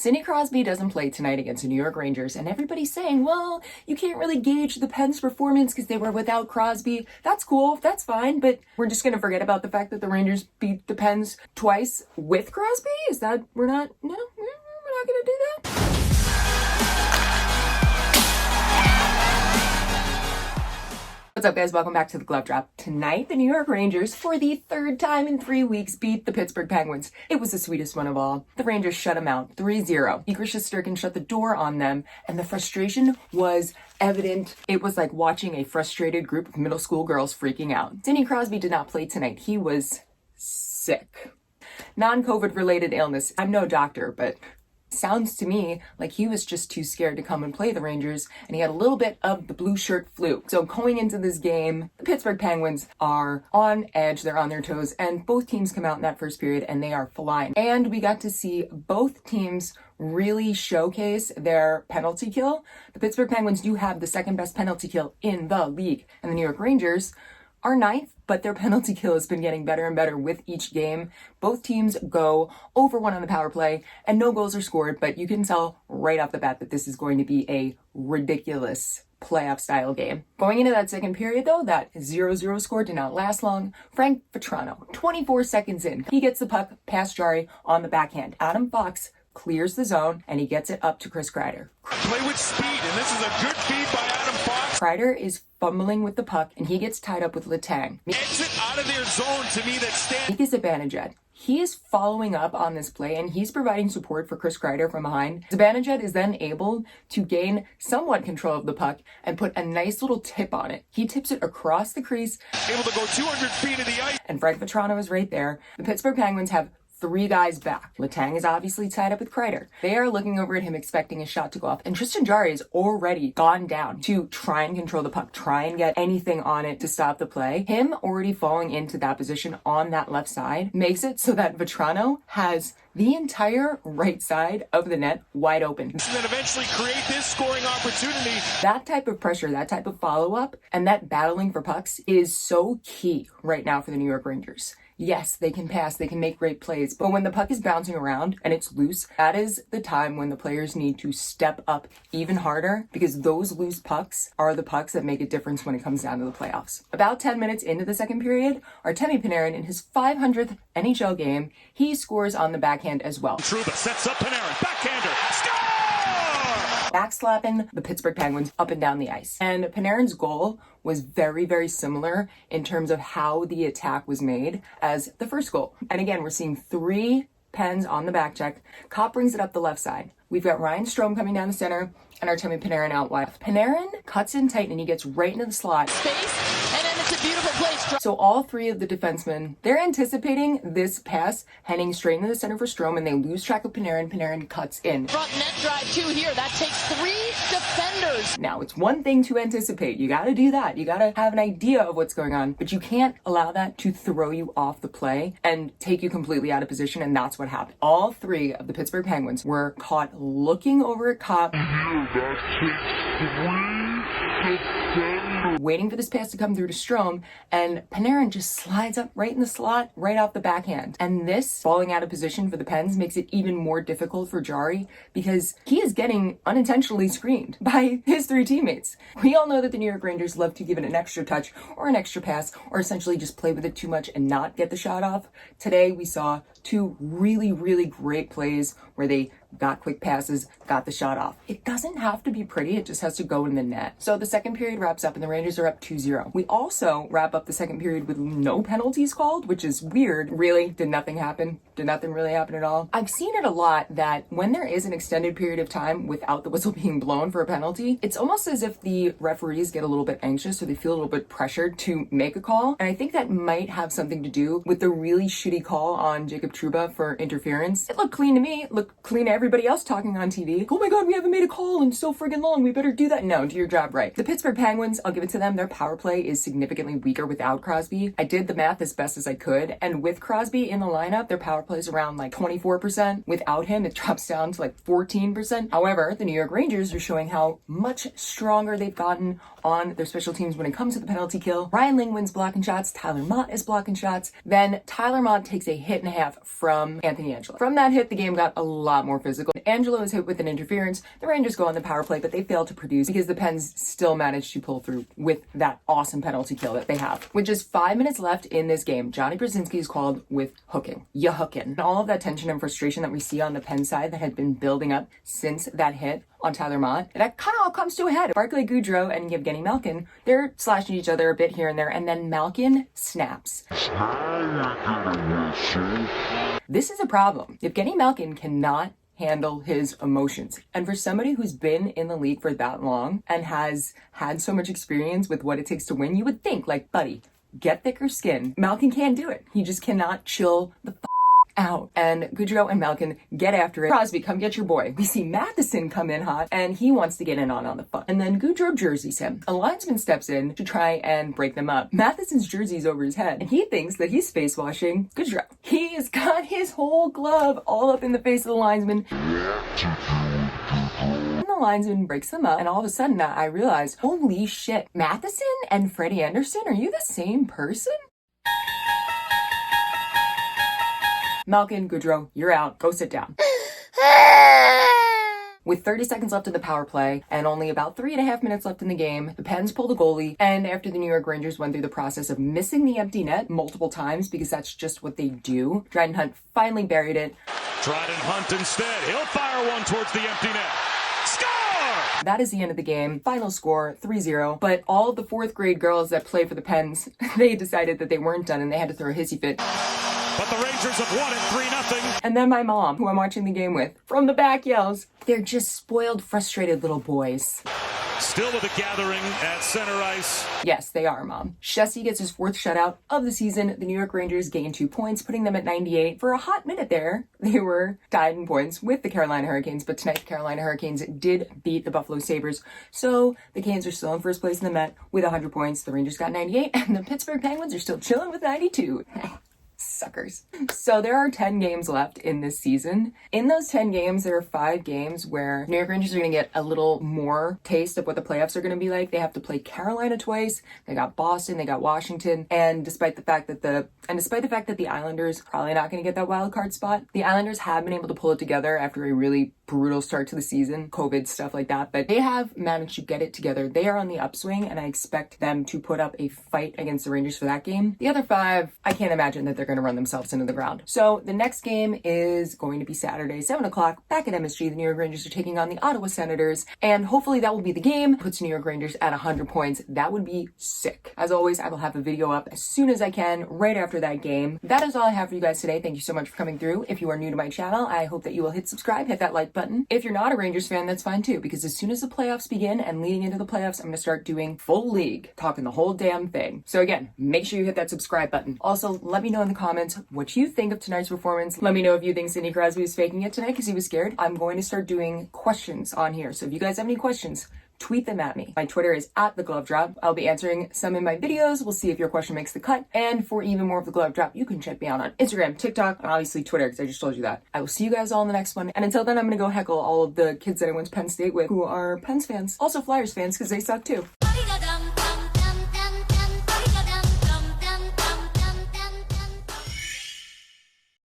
Sidney Crosby doesn't play tonight against the New York Rangers, and everybody's saying, well, you can't really gauge the Pens' performance because they were without Crosby. That's cool, that's fine, but we're just going to forget about the fact that the Rangers beat the Pens twice with Crosby? Is that, we're not going to do that? What's up, guys? Welcome back to the Glove Drop. Tonight, the New York Rangers, for the third time in 3 weeks, beat the Pittsburgh Penguins. It was the sweetest one of all. The Rangers shut them out 3-0. Igor Shesterkin shut the door on them, and the frustration was evident. It was like watching a frustrated group of middle school girls freaking out. Sidney Crosby did not play tonight. He was sick. Non-COVID related illness. I'm no doctor, but sounds to me like he was just too scared to come and play the Rangers, and he had a little bit of the blue shirt flu. So going into this game, the Pittsburgh Penguins are on edge, they're on their toes, and both teams come out in that first period and they are flying. And we got to see both teams really showcase their penalty kill. The Pittsburgh Penguins do have the second best penalty kill in the league, and the New York Rangers are ninth, but their penalty kill has been getting better and better with each game. Both teams go over one on the power play, and no goals are scored, but you can tell right off the bat that this is going to be a ridiculous playoff-style game. Going into that second period, though, that 0-0 score did not last long. Frank Vatrano, 24 seconds in, he gets the puck past Jarry on the backhand. Adam Fox clears the zone, and he gets it up to Chris Kreider. Play with speed, and this is a good feed by Adam Fox. Kreider is fumbling with the puck, and he gets tied up with Letang. Exit out of their zone to me that stands. Mike Zibanejad. He is following up on this play, and he's providing support for Chris Kreider from behind. Zibanejad is then able to gain somewhat control of the puck and put a nice little tip on it. He tips it across the crease. Able to go 200 feet of the ice. And Frank Vatrano is right there. The Pittsburgh Penguins have 3 guys back. Letang is obviously tied up with Kreider. They are looking over at him expecting a shot to go off, and Tristan Jarry has already gone down to try and control the puck, try and get anything on it to stop the play. Him already falling into that position on that left side makes it so that Vatrano has the entire right side of the net wide open. And then eventually create this scoring opportunity. That type of pressure, that type of follow-up, and that battling for pucks is so key right now for the New York Rangers. Yes, they can pass, they can make great plays, but when the puck is bouncing around and it's loose, that is the time when the players need to step up even harder, because those loose pucks are the pucks that make a difference when it comes down to the playoffs. About 10 minutes into the second period, Artemi Panarin, in his 500th NHL game, he scores on the backhand as well. Trouba sets up Panarin, backhander, score! Backslapping the Pittsburgh Penguins up and down the ice. And Panarin's goal was very, very similar in terms of how the attack was made as the first goal. And again, we're seeing 3 Pens on the back check. Kopp brings it up the left side. We've got Ryan Strome coming down the center and Artemi Panarin out wide. Panarin cuts in tight and he gets right into the slot. Space, and then it's a beautiful place. So all 3 of the defensemen, they're anticipating this pass heading straight into the center for Strome, and they lose track of Panarin. Panarin cuts in. Front net drive 2 here. That takes 3 defenders. Now, it's one thing to anticipate. You got to do that. You got to have an idea of what's going on, but you can't allow that to throw you off the play and take you completely out of position, and that's what happened. All 3 of the Pittsburgh Penguins were caught looking over at Kopp, waiting for this pass to come through to Strome, and Panarin just slides up right in the slot, right off the backhand. And this falling out of position for the Pens makes it even more difficult for Jarry, because he is getting unintentionally screened by his 3 teammates. We all know that the New York Rangers love to give it an extra touch or an extra pass, or essentially just play with it too much and not get the shot off. Today, we saw 2 really, really great plays where they got quick passes, got the shot off. It doesn't have to be pretty, it just has to go in the net. So the second period wraps up and the Rangers are up 2-0. We also wrap up the second period with no penalties called, which is weird. Really? Did nothing happen? Did nothing really happen at all? I've seen it a lot that when there is an extended period of time without the whistle being blown for a penalty, it's almost as if the referees get a little bit anxious or they feel a little bit pressured to make a call. And I think that might have something to do with the really shitty call on Jacob Trouba for interference. It looked clean to me. It looked clean to everybody else talking on TV. Oh my God, we haven't made a call in so friggin' long. We better do that. No, do your job right. The Pittsburgh Penguins, I'll give it to them. Their power play is significantly weaker without Crosby. I did the math as best as I could. And with Crosby in the lineup, their power play is around like 24%. Without him, it drops down to like 14%. However, the New York Rangers are showing how much stronger they've gotten on their special teams when it comes to the penalty kill. Ryan Lingwin's blocking shots. Tyler Mott is blocking shots. Then Tyler Mott takes a hit and a half from Anthony Angelo. From that hit, the game got a lot more physical. physical. Angelo is hit with an interference. The Rangers go on the power play, but they fail to produce because the Pens still manage to pull through with that awesome penalty kill that they have. With just 5 minutes left in this game, Johnny Brzezinski is called with hooking. Ya hooking. And all of that tension and frustration that we see on the Pen side that had been building up since that hit on Tyler Mott, that kind of all comes to a head. Barclay Goodrow and Evgeny Malkin, they're slashing each other a bit here and there, and then Malkin snaps. This is a problem. Evgeny Malkin cannot handle his emotions. And for somebody who's been in the league for that long and has had so much experience with what it takes to win, you would think, like, buddy, get thicker skin. Malkin can't do it. He just cannot chill the out. And Goodrow and Malkin get after it. Crosby, come get your boy. We see Matheson come in hot, and he wants to get in on the fun. And then Goodrow jerseys him. A linesman steps in to try and break them up. Matheson's jersey's over his head, and he thinks that he's face washing Goodrow. He has got his whole glove all up in the face of the linesman. And the linesman breaks them up, and all of a sudden I realize, holy shit, Matheson and Freddie Anderson, are you the same person? Malkin, Goodrow, you're out. Go sit down. With 30 seconds left in the power play and only about 3.5 minutes left in the game, the Pens pull the goalie, and after the New York Rangers went through the process of missing the empty net multiple times because that's just what they do, Dryden Hunt finally buried it. Dryden Hunt instead. He'll fire one towards the empty net. Score! That is the end of the game. Final score, 3-0. But all of the 4th grade girls that play for the Pens, they decided that they weren't done and they had to throw a hissy fit. But the Rangers have won it 3-0. And then my mom, who I'm watching the game with, from the back yells, they're just spoiled, frustrated little boys. Still with a gathering at center ice. Yes, they are, Mom. Shesty gets his 4th shutout of the season. The New York Rangers gain 2 points, putting them at 98. For a hot minute there, they were tied in points with the Carolina Hurricanes, but tonight the Carolina Hurricanes did beat the Buffalo Sabres. So the Canes are still in first place in the Met with 100 points. The Rangers got 98, and the Pittsburgh Penguins are still chilling with 92. Suckers. So there are 10 games left in this season. In those 10 games, there are 5 games where New York Rangers are going to get a little more taste of what the playoffs are going to be like. They have to play Carolina twice. They got Boston. They got Washington. And despite the fact that the Islanders probably not going to get that wild card spot, the Islanders have been able to pull it together after a really brutal start to the season, COVID, stuff like that. But they have managed to get it together. They are on the upswing, and I expect them to put up a fight against the Rangers for that game. The other 5, I can't imagine that they're going to run themselves into the ground. So the next game is going to be Saturday, 7 o'clock, back at MSG. The New York Rangers are taking on the Ottawa Senators, and hopefully that will be the game. Puts New York Rangers at 100 points. That would be sick. As always, I will have a video up as soon as I can, right after that game. That is all I have for you guys today. Thank you so much for coming through. If you are new to my channel, I hope that you will hit subscribe, hit that like button. If you're not a Rangers fan, that's fine too, because as soon as the playoffs begin and leading into the playoffs, I'm going to start doing full league, talking the whole damn thing. So again, make sure you hit that subscribe button. Also, let me know in the comments what you think of tonight's performance. Let me know if you think Sidney Crosby was faking it tonight because he was scared. I'm going to start doing questions on here. So if you guys have any questions, tweet them at me. My Twitter is @theglovedrop. I'll be answering some in my videos. We'll see if your question makes the cut. And for even more of the Glove Drop, you can check me out on Instagram, TikTok, and obviously Twitter, because I just told you that. I will see you guys all in the next one. And until then, I'm going to go heckle all of the kids that I went to Penn State with who are Pens fans. Also Flyers fans, because they suck too.